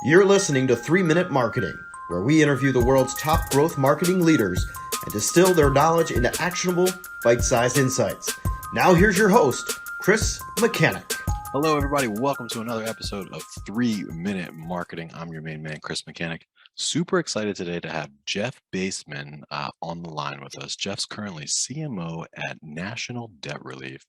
You're listening to 3 Minute Marketing, where we interview the world's top growth marketing leaders and distill their knowledge into actionable, bite-sized insights. Now here's your host, Chris Mechanic. Hello, everybody. Welcome to another episode of 3 Minute Marketing. I'm your main man, Chris Mechanic. Super excited today to have Jeff Biesman on the line with us. Jeff's currently CMO at National Debt Relief,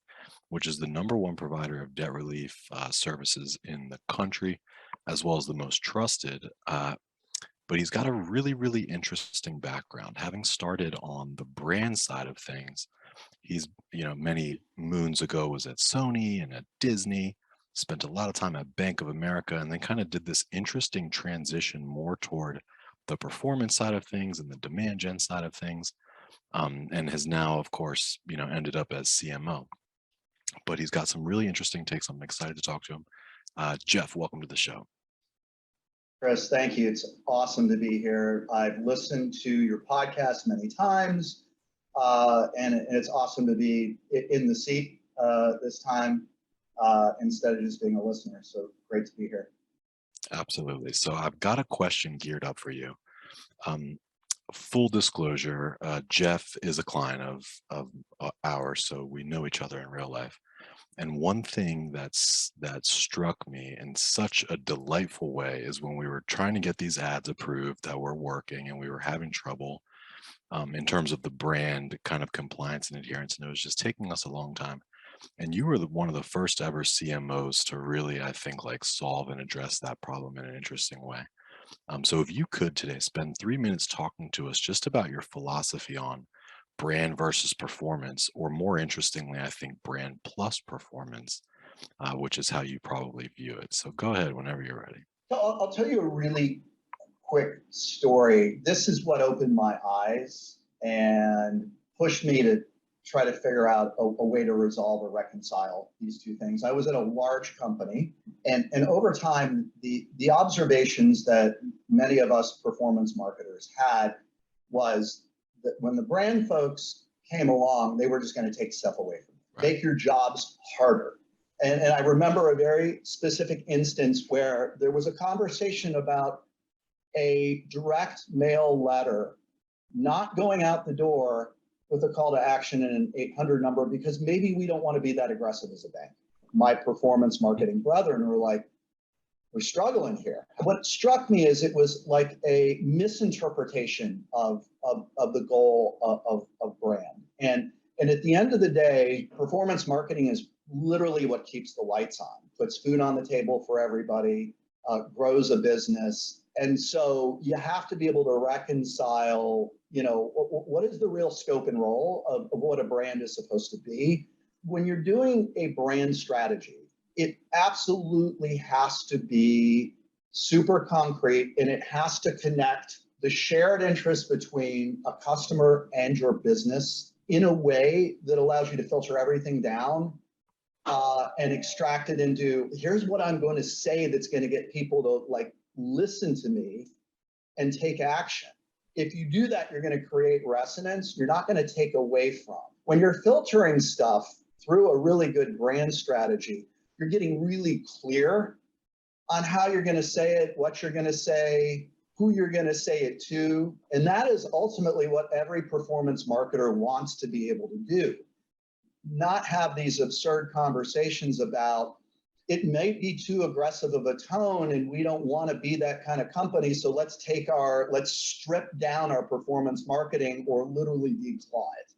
which is the #1 provider of debt relief services in the country, as well as the most trusted. But he's got a really interesting background, having started on the brand side of things. He's, many moons ago was at Sony and at Disney, spent a lot of time at Bank of America, and then kind of did this interesting transition more toward the performance side of things and the demand gen side of things, and has now, of course, ended up as CMO. But he's got some really interesting takes. I'm excited to talk to him. Jeff, welcome to the show. Chris, thank you. It's awesome to be here. I've listened to your podcast many times, and it's awesome to be in the seat this time instead of just being a listener. So great to be here. Absolutely. So I've got a question geared up for you. Full disclosure, Jeff is a client of ours, so we know each other in real life. And one thing that struck me in such a delightful way is when we were trying to get these ads approved that were working, and we were having trouble in terms of the brand kind of compliance and adherence, and it was just taking us a long time. And you were one of the first ever CMOs to really, I think, solve and address that problem in an interesting way. So if you could today spend 3 minutes talking to us just about your philosophy on brand versus performance, or more interestingly, I think brand plus performance, which is how you probably view it. So go ahead whenever you're ready. So I'll tell you a really quick story. This is what opened my eyes and pushed me to try to figure out a way to resolve or reconcile these two things. I was at a large company, and over time, the observations that many of us performance marketers had was that when the brand folks came along, they were just going to take stuff away from you, Right. make your jobs harder. And I remember a very specific instance where there was a conversation about a direct mail letter not going out the door with a call to action and an 800 number, because maybe we don't want to be that aggressive as a bank. My performance marketing brethren were like, we're struggling here. What struck me is it was like a misinterpretation of the goal of brand. And at the end of the day, performance marketing is literally what keeps the lights on, puts food on the table for everybody, grows a business. And so you have to be able to reconcile, what is the real scope and role of what a brand is supposed to be. When you're doing a brand strategy, it absolutely has to be super concrete, and it has to connect the shared interest between a customer and your business in a way that allows you to filter everything down and extract it into, here's what I'm going to say that's going to get people to listen to me and take action. If you do that, you're going to create resonance. You're not going to take away from. When you're filtering stuff through a really good brand strategy, you're getting really clear on how you're going to say it, what you're going to say, who you're going to say it to. And that is ultimately what every performance marketer wants to be able to do. Not have these absurd conversations about, it might be too aggressive of a tone and we don't want to be that kind of company. So let's strip down our performance marketing or literally declaw it.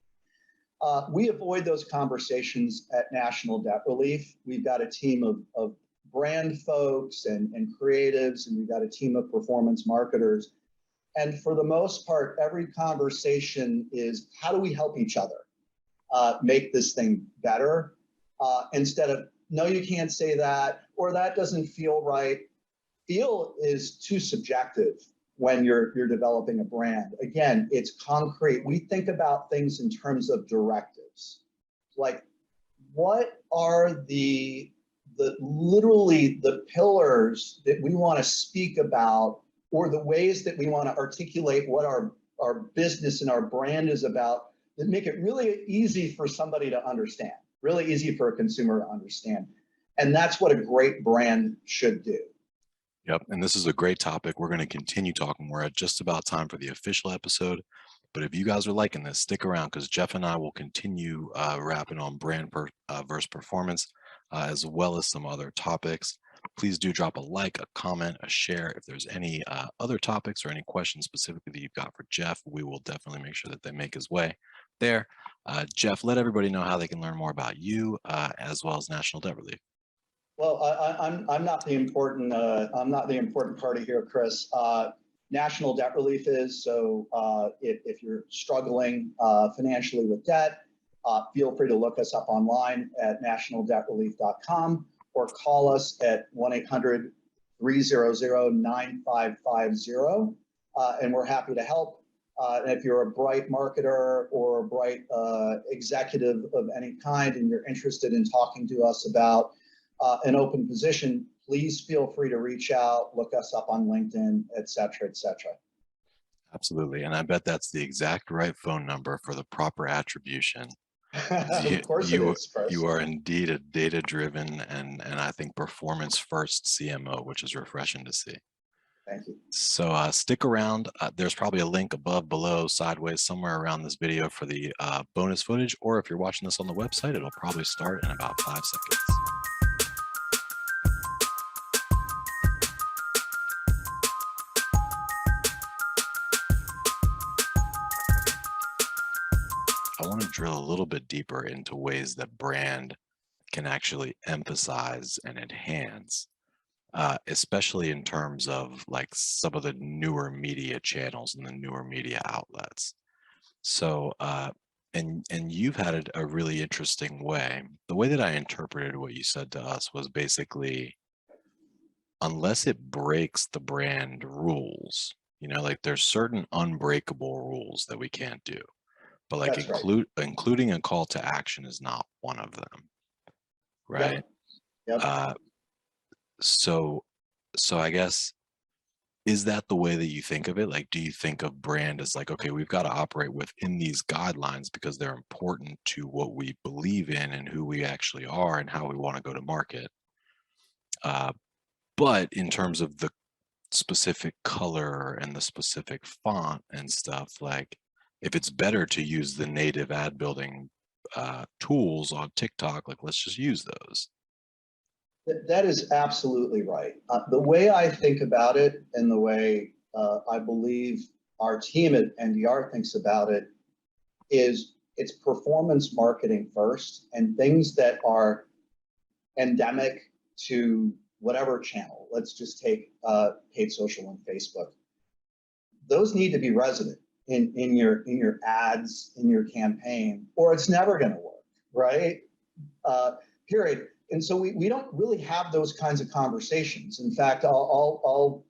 We avoid those conversations at National Debt Relief. We've got a team of brand folks and creatives, and we've got a team of performance marketers. And for the most part, every conversation is, how do we help each other make this thing better? Instead of, no, you can't say that, or that doesn't feel right. Feel is too subjective when you're developing a brand. Again, it's concrete. We think about things in terms of directives. Like, what are literally the pillars that we want to speak about, or the ways that we want to articulate what our business and our brand is about, that make it really easy for somebody to understand, really easy for a consumer to understand. And that's what a great brand should do. Yep. And this is a great topic. We're going to continue talking. We're at just about time for the official episode. But if you guys are liking this, stick around because Jeff and I will continue rapping on versus performance, as well as some other topics. Please do drop a like, a comment, a share. If there's any other topics or any questions specifically that you've got for Jeff, we will definitely make sure that they make his way there. Jeff, let everybody know how they can learn more about you as well as National Debt Relief. Well, I'm not the important party here, Chris. National Debt Relief is so. If you're struggling financially with debt, feel free to look us up online at nationaldebtrelief.com or call us at 1-800-300-9550, and we're happy to help. And if you're a bright marketer or a bright executive of any kind and you're interested in talking to us about an open position, please feel free to reach out, look us up on LinkedIn, et cetera, et cetera. Absolutely. And I bet that's the exact right phone number for the proper attribution. Of course it is, Chris. You are indeed a data-driven and I think performance-first CMO, which is refreshing to see. Thank you. So stick around. There's probably a link above, below, sideways, somewhere around this video for the bonus footage, or if you're watching this on the website, it'll probably start in about 5 seconds. I want to drill a little bit deeper into ways that brand can actually emphasize and enhance, especially in terms of like some of the newer media channels and the newer media outlets. So, and you've had a really interesting way. The way that I interpreted what you said to us was basically, unless it breaks the brand rules, like there's certain unbreakable rules that we can't do. But like including a call to action is not one of them, right? Yep. So I guess, is that the way that you think of it? Like, do you think of brand as like, okay, we've got to operate within these guidelines because they're important to what we believe in and who we actually are and how we want to go to market. But in terms of the specific color and the specific font and stuff, like, if it's better to use the native ad building tools on TikTok, like let's just use those. That is absolutely right. The way I think about it and the way I believe our team at NDR thinks about it is it's performance marketing first, and things that are endemic to whatever channel. Let's just take paid social and Facebook. Those need to be resident in your ads, in your campaign, or it's never going to work, right? Period. And so we don't really have those kinds of conversations. In fact, I'm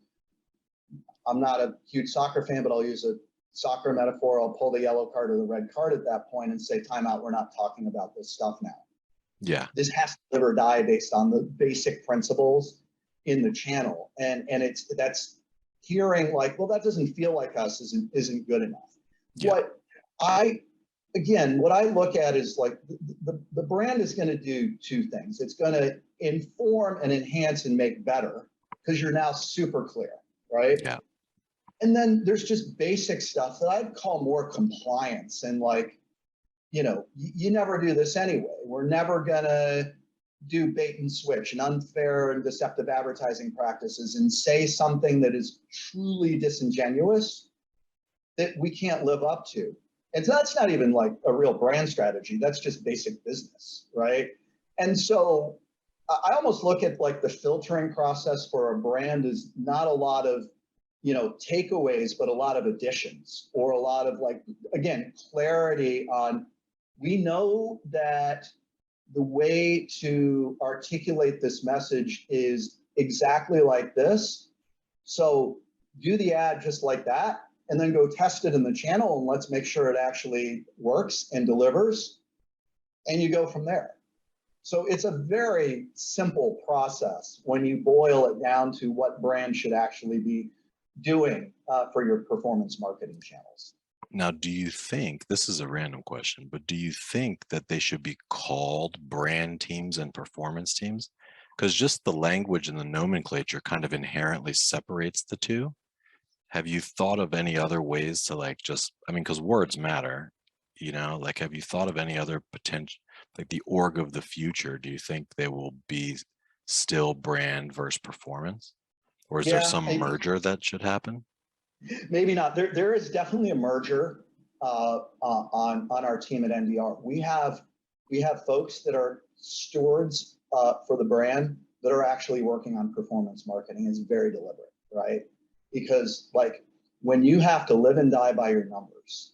not a huge soccer fan, but I'll use a soccer metaphor. I'll pull the yellow card or the red card at that point and say, time out, we're not talking about this stuff now. Yeah. This has to live or die based on the basic principles in the channel. And that's hearing like, well, that doesn't feel like us isn't good enough. Yeah. What I look at is like the brand is going to do two things. It's going to inform and enhance and make better because you're now super clear, right? Yeah. And then there's just basic stuff that I'd call more compliance and like, you never do this anyway. We're never going to do bait and switch and unfair and deceptive advertising practices and say something that is truly disingenuous that we can't live up to. And so that's not even like a real brand strategy. That's just basic business, right? And so I almost look at like the filtering process for a brand is not a lot of, takeaways, but a lot of additions or a lot of like, again, clarity on, we know that the way to articulate this message is exactly like this. So do the ad just like that, and then go test it in the channel and let's make sure it actually works and delivers. And you go from there. So it's a very simple process when you boil it down to what brand should actually be doing for your performance marketing channels. Now, do you think, this is a random question, but do you think that they should be called brand teams and performance teams? because just the language and the nomenclature kind of inherently separates the two. Have you thought of any other ways to like just, I mean, because words matter, like have you thought of any other potential, like the org of the future? Do you think they will be still brand versus performance? Or is there Yeah, some merger that should happen? maybe not. There is definitely a merger on our team at NDR. We have folks that are stewards for the brand that are actually working on performance marketing. It's very deliberate, right? Because like when you have to live and die by your numbers,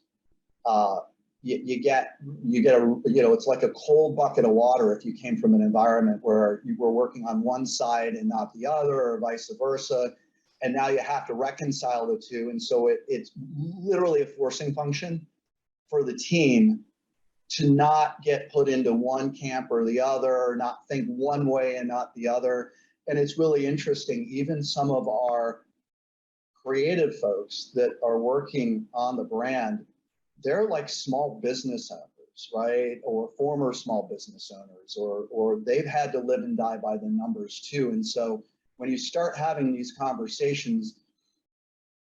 you get a, it's like a cold bucket of water if you came from an environment where you were working on one side and not the other, or vice versa. And now you have to reconcile the two. And so it's literally a forcing function for the team to not get put into one camp or the other, or not think one way and not the other. And it's really interesting. Even some of our creative folks that are working on the brand, they're like small business owners, right? Or former small business owners, or they've had to live and die by the numbers too. And so when you start having these conversations,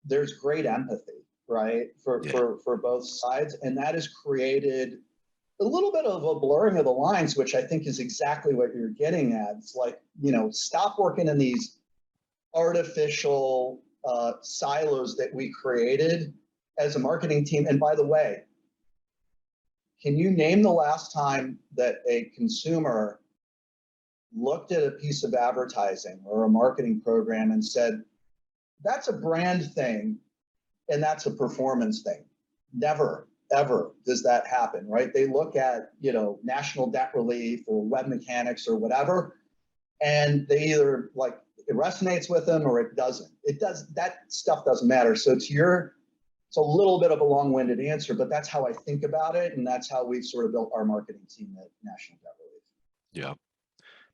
there's great empathy, right? For both sides. And that has created a little bit of a blurring of the lines, which I think is exactly what you're getting at. It's like, stop working in these artificial silos that we created as a marketing team. And by the way, can you name the last time that a consumer looked at a piece of advertising or a marketing program and said, that's a brand thing and that's a performance thing? Never, ever does that happen, right? They look at, national debt relief or web mechanics or whatever, and they either like it resonates with them or it doesn't. That stuff doesn't matter. So it's a little bit of a long-winded answer, but that's how I think about it. And that's how we've sort of built our marketing team at National Debt Relief. Yeah.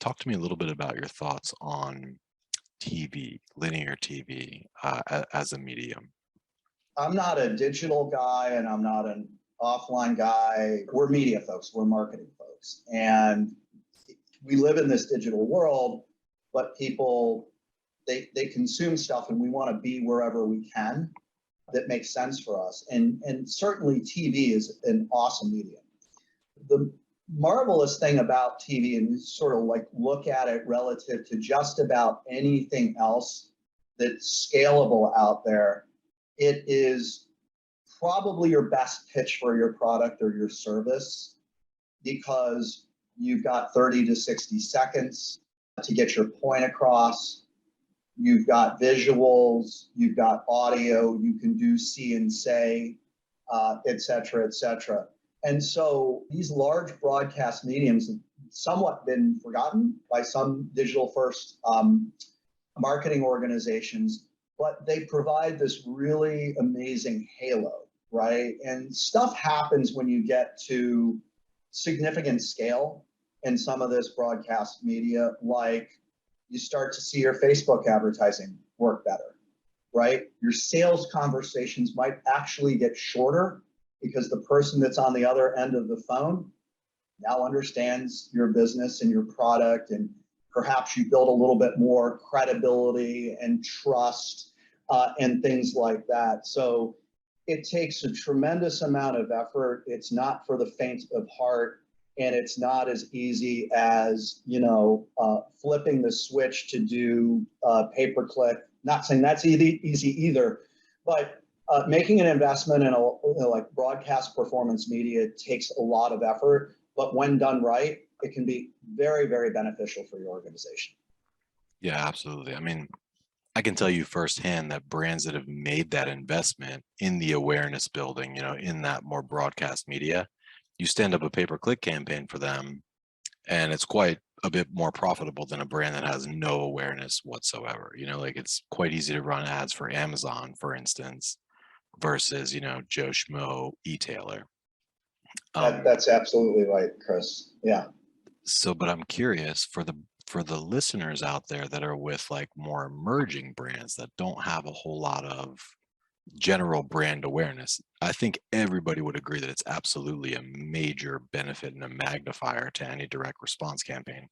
Talk to me a little bit about your thoughts on TV, linear TV, as a medium. I'm not a digital guy and I'm not an offline guy. We're media folks, we're marketing folks. And we live in this digital world, but people, they consume stuff and we want to be wherever we can that makes sense for us. And certainly TV is an awesome medium. The marvelous thing about TV, and you sort of like look at it relative to just about anything else that's scalable out there, it is probably your best pitch for your product or your service, because you've got 30 to 60 seconds to get your point across. You've got visuals, you've got audio, you can do see and say, et cetera, et cetera. And so these large broadcast mediums have somewhat been forgotten by some digital first marketing organizations, but they provide this really amazing halo, right? And stuff happens when you get to significant scale in some of this broadcast media, like you start to see your Facebook advertising work better, right? Your sales conversations might actually get shorter because the person that's on the other end of the phone now understands your business and your product, and perhaps you build a little bit more credibility and trust and things like that. So it takes a tremendous amount of effort. It's not for the faint of heart. And it's not as easy as, flipping the switch to do pay-per-click. Not saying that's easy either, but making an investment in like broadcast performance media takes a lot of effort. But when done right, it can be very, very beneficial for your organization. Yeah, absolutely. I mean, I can tell you firsthand that brands that have made that investment in the awareness building, in that more broadcast media, you stand up a pay-per-click campaign for them, and it's quite a bit more profitable than a brand that has no awareness whatsoever. Like it's quite easy to run ads for Amazon, for instance, versus, Joe Schmo e-tailer. That's absolutely right, Chris. Yeah. So, but I'm curious for the listeners out there that are with like more emerging brands that don't have a whole lot of general brand awareness. I think everybody would agree that it's absolutely a major benefit and a magnifier to any direct response campaign.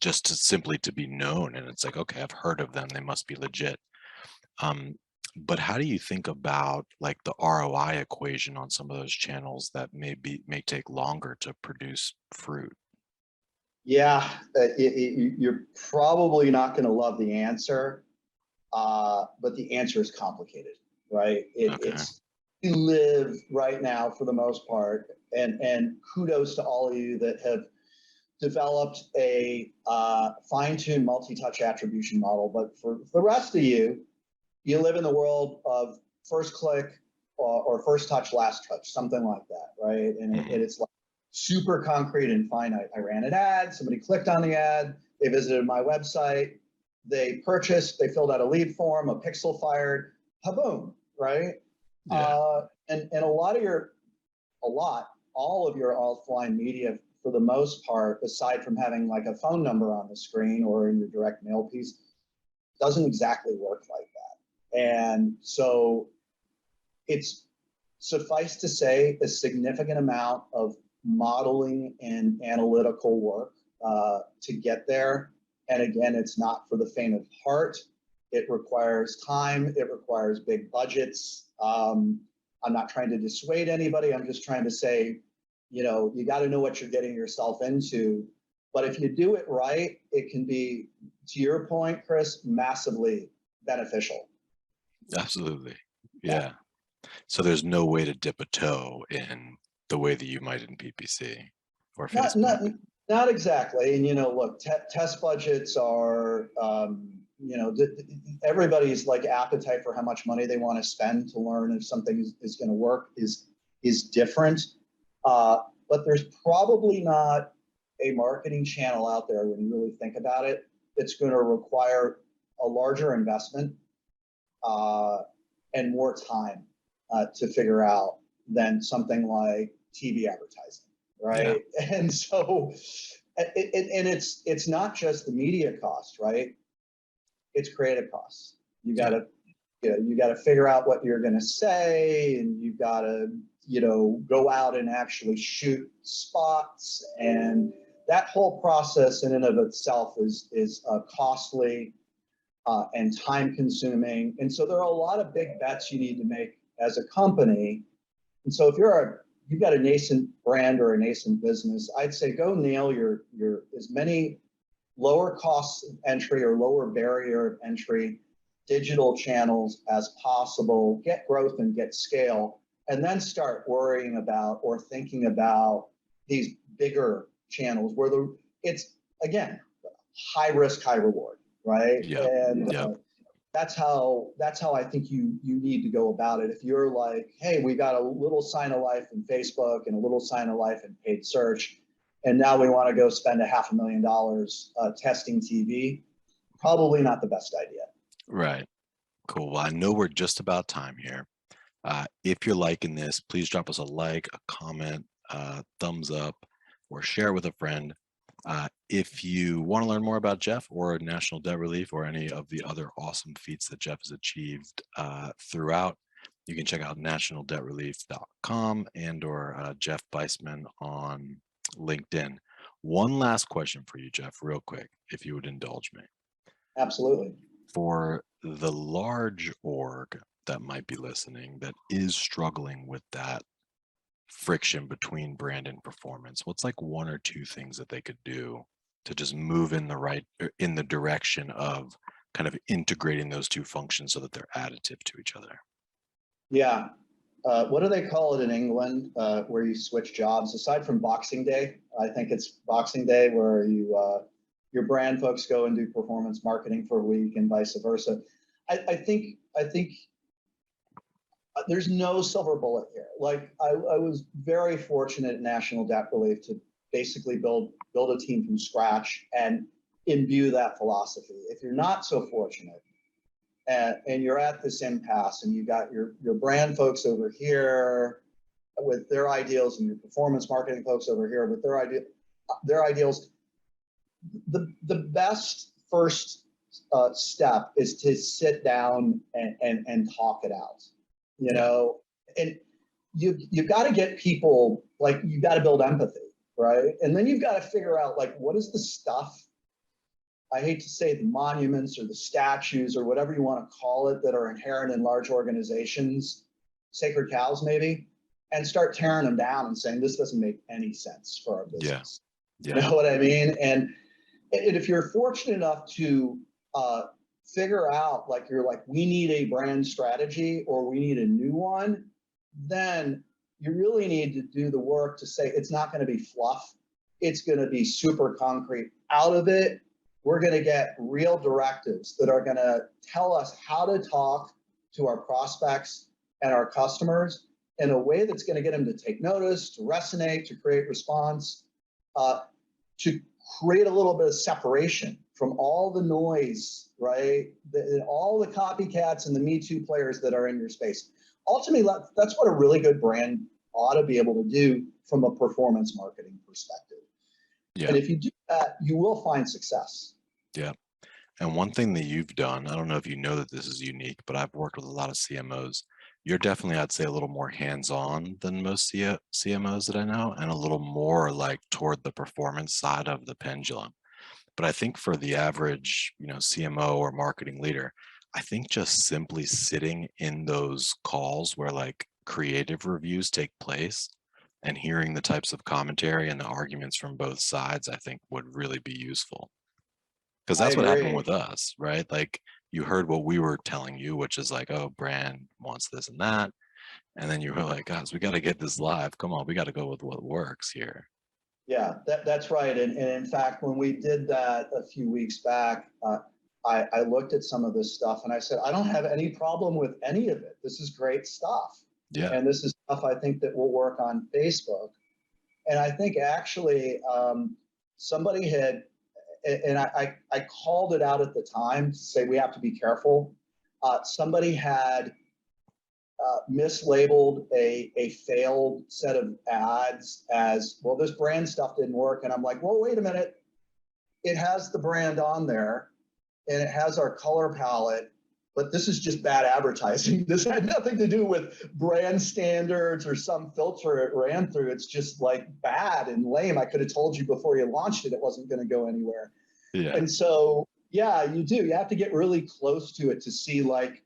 just to simply to be known. And it's like, okay, I've heard of them. They must be legit. But how do you think about like the ROI equation on some of those channels that may take longer to produce fruit? Yeah, you're probably not going to love the answer, but the answer is complicated, right? Okay. We live right now for the most part, and kudos to all of you that have developed a fine-tuned multi-touch attribution model. But for the rest of you, you live in the world of first click or first touch, last touch, something like that, right? And it's like super concrete and finite. I ran an ad, somebody clicked on the ad, they visited my website, they purchased, they filled out a lead form, a pixel fired, boom, right? Yeah. And all of your offline media, for the most part, aside from having like a phone number on the screen or in your direct mail piece, doesn't exactly work like that. And so it's, suffice to say, a significant amount of modeling and analytical work to get there. And again, it's not for the faint of heart. It requires time. It requires big budgets. I'm not trying to dissuade anybody. I'm just trying to say, you got to know what you're getting yourself into. But if you do it right, it can be, to your point, Chris, massively beneficial. Absolutely. Yeah. So there's no way to dip a toe in the way that you might in PPC or Not, Facebook. not, not exactly. And, look, test budgets are, everybody's like appetite for how much money they want to spend to learn if something is going to work is different. But there's probably not a marketing channel out there, when you really think about it, that's going to require a larger investment and more time to figure out than something like TV advertising, right? Yeah. And so, it's not just the media cost, right? It's creative costs. You got to, you got to figure out what you're going to say, and you got to, go out and actually shoot spots, and that whole process in and of itself is costly and time consuming. And so there are a lot of big bets you need to make as a company. And so if you've got a nascent brand or a nascent business, I'd say go nail your as many lower cost entry or lower barrier of entry digital channels as possible, get growth and get scale, and then start worrying about or thinking about these bigger channels where it's, again, high risk, high reward, right? Yeah. And Yeah. that's how I think you need to go about it. If you're like, hey, we got a little sign of life in Facebook and a little sign of life in paid search, and now we want to go spend $500,000 testing TV, probably not the best idea. Right. Cool. Well, I know we're just about time here. If you're liking this, please drop us a like, a comment, thumbs up, or share with a friend. If you want to learn more about Jeff or National Debt Relief or any of the other awesome feats that Jeff has achieved throughout, you can check out nationaldebtrelief.com and or Jeff Biesman on LinkedIn. One last question for you, Jeff, real quick, if you would indulge me. Absolutely. For the large org that might be listening that is struggling with that friction between brand and performance, what's like one or two things that they could do to just move in the direction of kind of integrating those two functions so that they're additive to each other? Yeah. What do they call it in England where you switch jobs? Aside from Boxing Day, I think it's Boxing Day where your brand folks go and do performance marketing for a week and vice versa. I think there's no silver bullet here. Like I was very fortunate at National Debt Relief to basically build a team from scratch and imbue that philosophy. If you're not so fortunate and you're at this impasse and you got your brand folks over here with their ideals and your performance marketing folks over here with their ideals, the best first step is to sit down and talk it out. And you've got to get people, like, you've got to build empathy, right? And then you've got to figure out, like, what is the stuff I hate to say the monuments or the statues or whatever you want to call it that are inherent in large organizations, sacred cows maybe, and start tearing them down and saying, this doesn't make any sense for our business. Yeah. You know what I mean? And if you're fortunate enough to figure out, like, you're like, we need a brand strategy or we need a new one, then you really need to do the work to say it's not going to be fluff. It's going to be super concrete. Out of it, we're going to get real directives that are going to tell us how to talk to our prospects and our customers in a way that's going to get them to take notice, to resonate, to create response, to create a little bit of separation from all the noise, right? All the copycats and the Me Too players that are in your space. Ultimately, that's what a really good brand ought to be able to do from a performance marketing perspective. Yeah. And if you do that, you will find success. Yeah. And one thing that you've done, I don't know if you know that this is unique, but I've worked with a lot of CMOs. You're definitely, I'd say, a little more hands-on than most CMOs that I know, and a little more like toward the performance side of the pendulum. But I think for the average, CMO or marketing leader, I think just simply sitting in those calls where like creative reviews take place and hearing the types of commentary and the arguments from both sides, I think would really be useful. Because I that's what happened agree. with us, right? Like you heard what we were telling you, which is like, oh, brand wants this and that. And then you were like, guys, we got to get this live. Come on, we got to go with what works here. Yeah, that's right. And in fact, when we did that a few weeks back, I looked at some of this stuff and I said, I don't have any problem with any of it. This is great stuff. Yeah. And this is stuff I think that will work on Facebook. And I think actually somebody had, and I called it out at the time to say we have to be careful. Somebody had mislabeled a failed set of ads as, well, this brand stuff didn't work. And I'm like, well, wait a minute. It has the brand on there and it has our color palette, but this is just bad advertising. This had nothing to do with brand standards or some filter it ran through. It's just like bad and lame. I could have told you before you launched it, it wasn't going to go anywhere. Yeah. And so, yeah, you do. You have to get really close to it to see, like,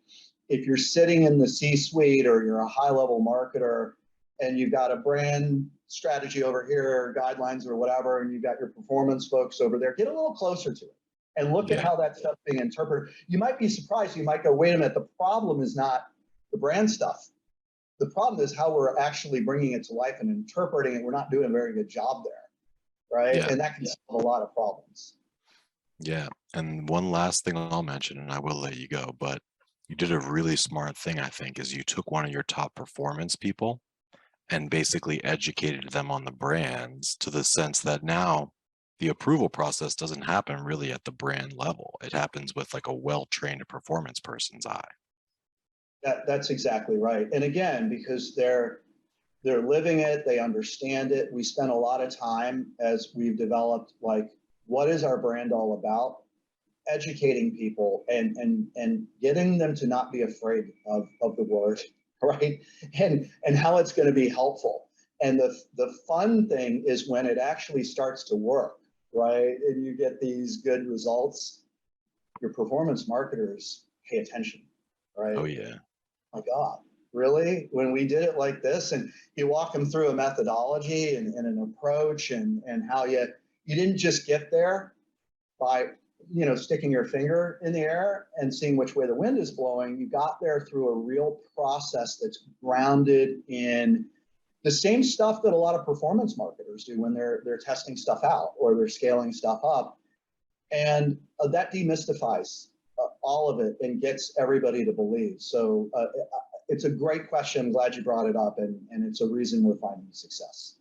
if you're sitting in the C-suite or you're a high-level marketer and you've got a brand strategy over here, guidelines or whatever, and you've got your performance folks over there, get a little closer to it and look at how that stuff's being interpreted. You might be surprised. You might go, wait a minute, the problem is not the brand stuff. The problem is how we're actually bringing it to life and interpreting it. We're not doing a very good job there, right? Yeah. And that can solve a lot of problems. Yeah. And one last thing I'll mention, and I will let you go, but you did a really smart thing, I think, is you took one of your top performance people and basically educated them on the brands to the sense that now the approval process doesn't happen really at the brand level. It happens with like a well-trained performance person's eye. That's exactly right. And again, because they're living it, they understand it. We spend a lot of time as we've developed, like, what is our brand all about? Educating people and getting them to not be afraid of the word, right? And how it's going to be helpful. And the fun thing is when it actually starts to work, right? And you get these good results, your performance marketers pay attention, right? Oh yeah. My God, really? When we did it like this, and you walk them through a methodology and an approach and how you didn't just get there by sticking your finger in the air and seeing which way the wind is blowing. You got there through a real process that's grounded in the same stuff that a lot of performance marketers do when they're testing stuff out or they're scaling stuff up. And that demystifies all of it and gets everybody to believe. So it's a great question. I'm glad you brought it up, and it's a reason we're finding success.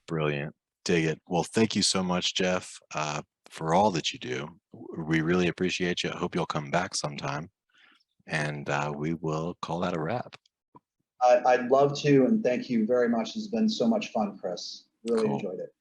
Brilliant. Dig it. Well, thank you so much, Jeff, for all that you do. We really appreciate you. I hope you'll come back sometime, and we will call that a wrap. I'd love to, and thank you very much. It's been so much fun, Chris. Really Cool. enjoyed it.